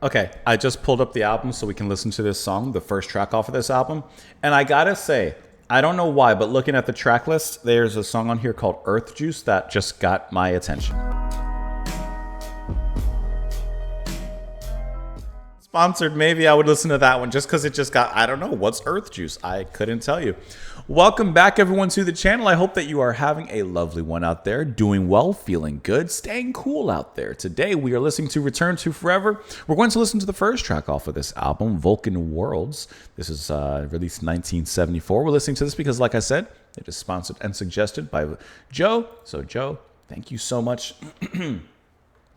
Okay, I just pulled up the album so we can listen to this song, the first track off of this album. And I gotta say, I don't know why, but looking at the track list, there's a song on here called Earth Juice that just got my attention. Sponsored, maybe I would listen to that one just because it just got, I don't know, what's Earth Juice? I couldn't tell you. Welcome back, everyone, to the channel. I hope that you are having a lovely one out there, doing well, feeling good, staying cool out there. Today, we are listening to Return to Forever. We're going to listen to the first track off of this album, Vulcan Worlds. This is released in 1974. We're listening to this because, like I said, it is sponsored and suggested by Joe. So, Joe, thank you so much.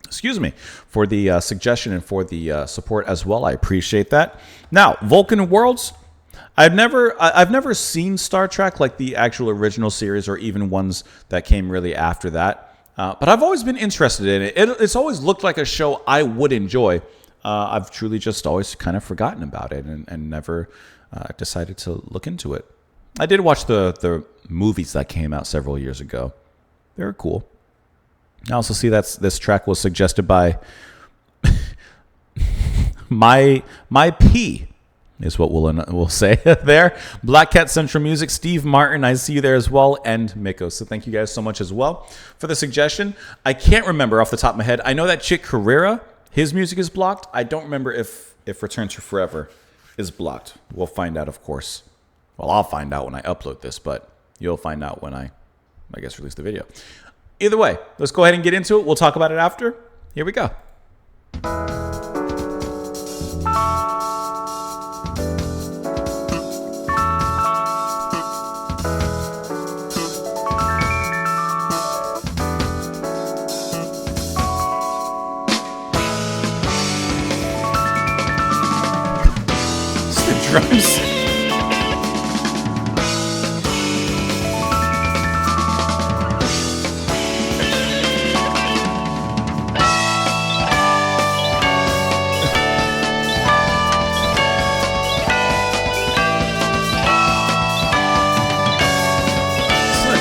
Excuse me, for the suggestion and for the support as well. I appreciate that. Now, Vulcan Worlds. I've never seen Star Trek, like the actual original series or even ones that came really after that. But I've always been interested in it. It's always looked like a show I would enjoy. I've truly just always kind of forgotten about it and never decided to look into it. I did watch the movies that came out several years ago. They were cool. I also see that this track was suggested by my P. Is what we'll say there. Black Cat Central Music, Steve Martin, I see you there as well, and Miko. So thank you guys so much as well for the suggestion. I can't remember off the top of my head. I know that Chick Carrera, his music is blocked. I don't remember if Return to Forever is blocked. We'll find out, of course. Well, I'll find out when I upload this, but you'll find out when I guess, release the video. Either way, let's go ahead and get into it. We'll talk about it after. Here we go. Drums.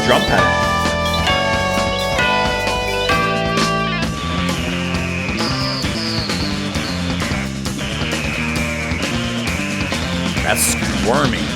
Drum pattern. That's squirming.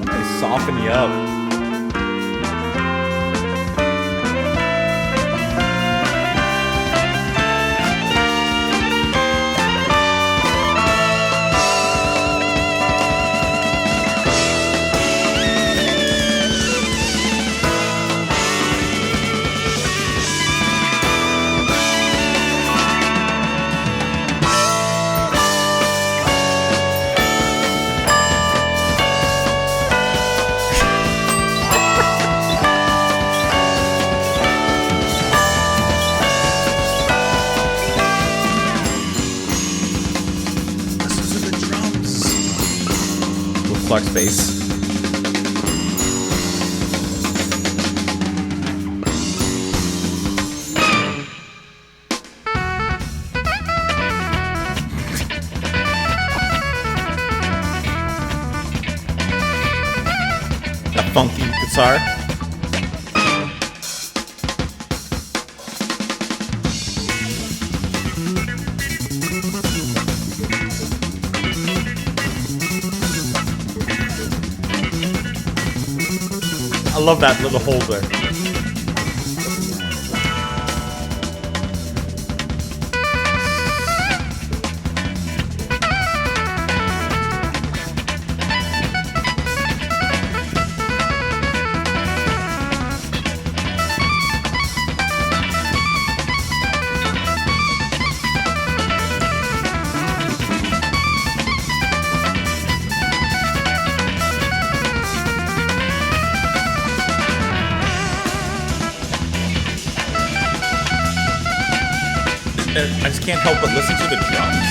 They soften you up. Clark's bass. That funky guitar. I love that little hole there. I just can't help but listen to the drums.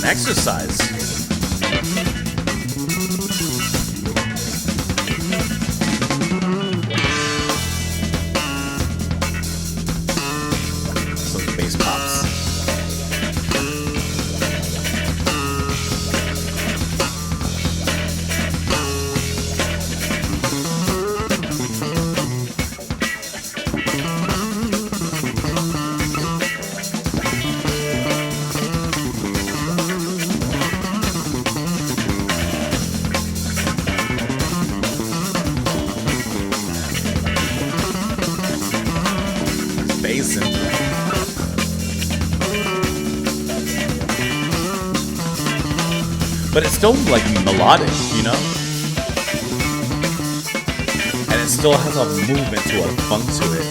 exercise. Some bass pops. But it's still like melodic, you know? And it still has a movement to it, a funk to it.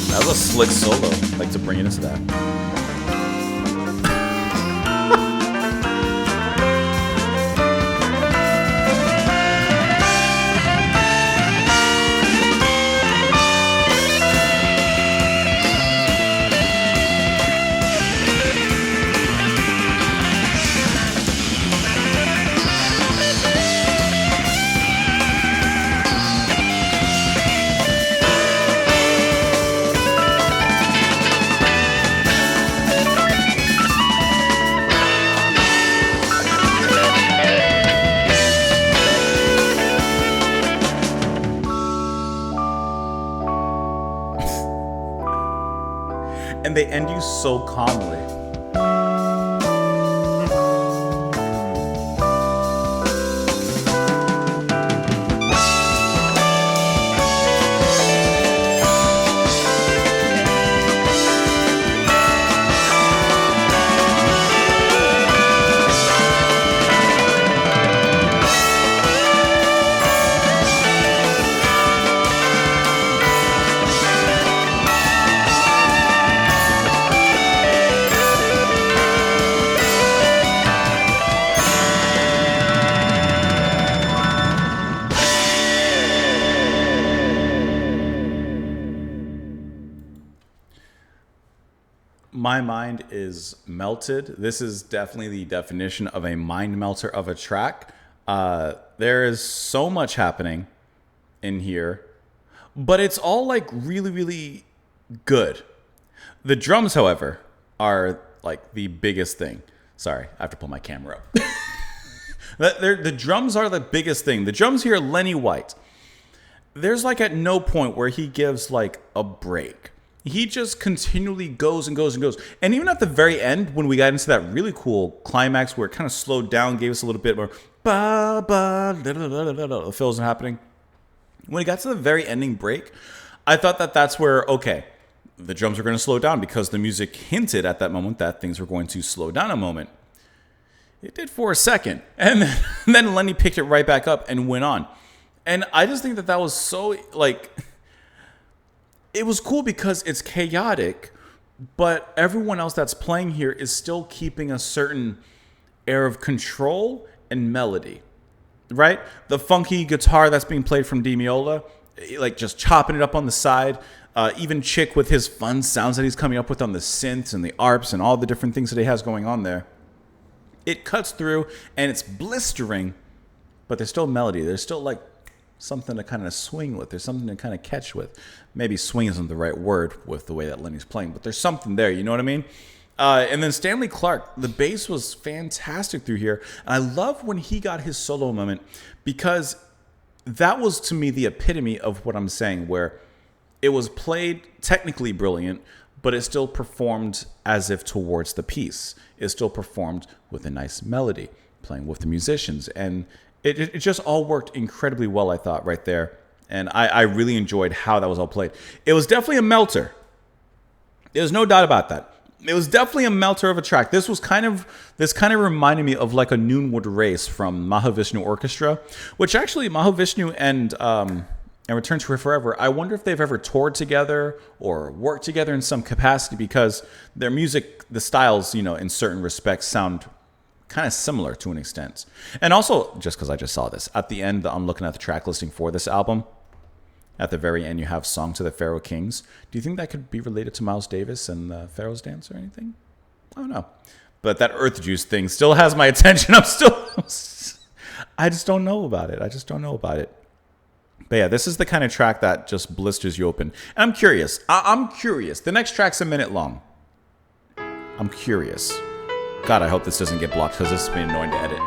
That was a slick solo. I'd like to bring it into that. And they end you so calmly. My mind is melted. This is definitely the definition of a mind melter of a track. There is so much happening in here, but it's all like really, really good. The drums, however, are like the biggest thing. Sorry, I have to pull my camera up. The drums are the biggest thing. The drums here, Lenny White. There's like at no point where he gives like a break. He just continually goes and goes and goes. And even at the very end, when we got into that really cool climax where it kind of slowed down, gave us a little bit more ba ba da, da, da, da, da, the fills happening. When it got to the very ending break, I thought that that's where, okay, the drums are going to slow down because the music hinted at that moment that things were going to slow down a moment. It did for a second. And then Lenny picked it right back up and went on. And I just think that that was so, like, it was cool because it's chaotic, but everyone else that's playing here is still keeping a certain air of control and melody, right? The funky guitar that's being played from Demiola, like just chopping it up on the side. Even Chick with his fun sounds that he's coming up with on the synths and the arps and all the different things that he has going on there. It cuts through and it's blistering, but there's still melody. There's still like something to kind of swing with. There's something to kind of catch with. Maybe swing isn't the right word with the way that Lenny's playing, but there's something there. You know what I mean? And then Stanley Clarke, the bass was fantastic through here. And I love when he got his solo moment because that was to me the epitome of what I'm saying, where it was played technically brilliant, but it still performed as if towards the piece. It still performed with a nice melody, playing with the musicians. And it just all worked incredibly well, I thought, right there. And I really enjoyed how that was all played. It was definitely a melter. There's no doubt about that. It was definitely a melter of a track. This kind of reminded me of like a Noonwood Race from Mahavishnu Orchestra, which actually Mahavishnu and Return to Her Forever, I wonder if they've ever toured together or worked together in some capacity, because their music, the styles, in certain respects sound kind of similar to an extent. And also, just because I just saw this, at the end, I'm looking at the track listing for this album. At the very end, you have Song to the Pharaoh Kings. Do you think that could be related to Miles Davis and the Pharaoh's Dance or anything? I don't know. But that Earth Juice thing still has my attention. I just don't know about it. But yeah, this is the kind of track that just blisters you open. And I'm curious. I'm curious. The next track's a minute long. I'm curious. God, I hope this doesn't get blocked, because this has been annoying to edit.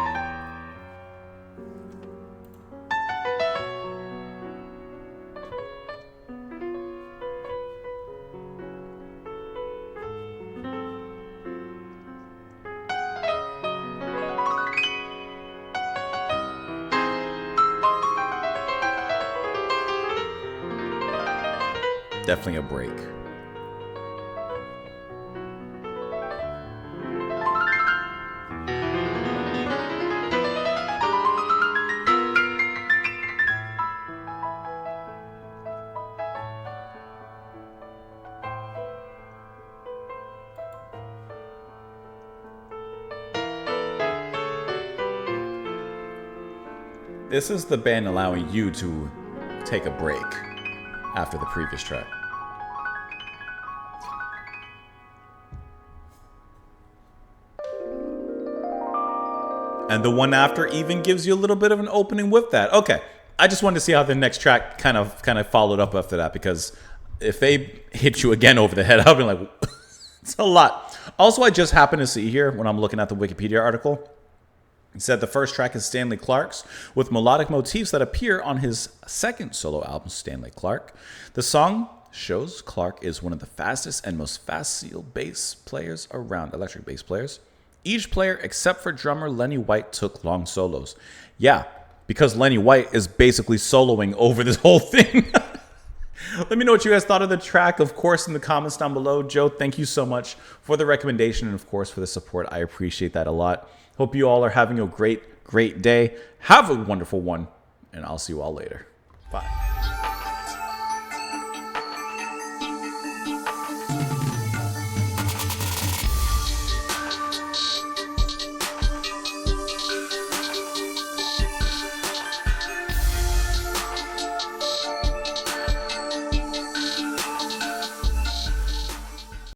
Definitely a break. This is the band allowing you to take a break after the previous track. And the one after even gives you a little bit of an opening with that. Okay, I just wanted to see how the next track kind of followed up after that, because if they hit you again over the head, I'll be like, it's a lot. Also, I just happened to see here when I'm looking at the Wikipedia article, it said the first track is Stanley Clark's, with melodic motifs that appear on his second solo album, Stanley Clark. The song shows Clark is one of the fastest and most facile bass players around, electric bass players. Each player, except for drummer Lenny White, took long solos. Yeah, because Lenny White is basically soloing over this whole thing. Let me know what you guys thought of the track, of course, in the comments down below. Joe, thank you so much for the recommendation and, of course, for the support. I appreciate that a lot. Hope you all are having a great day. Have a wonderful one, and I'll see you all later. Bye.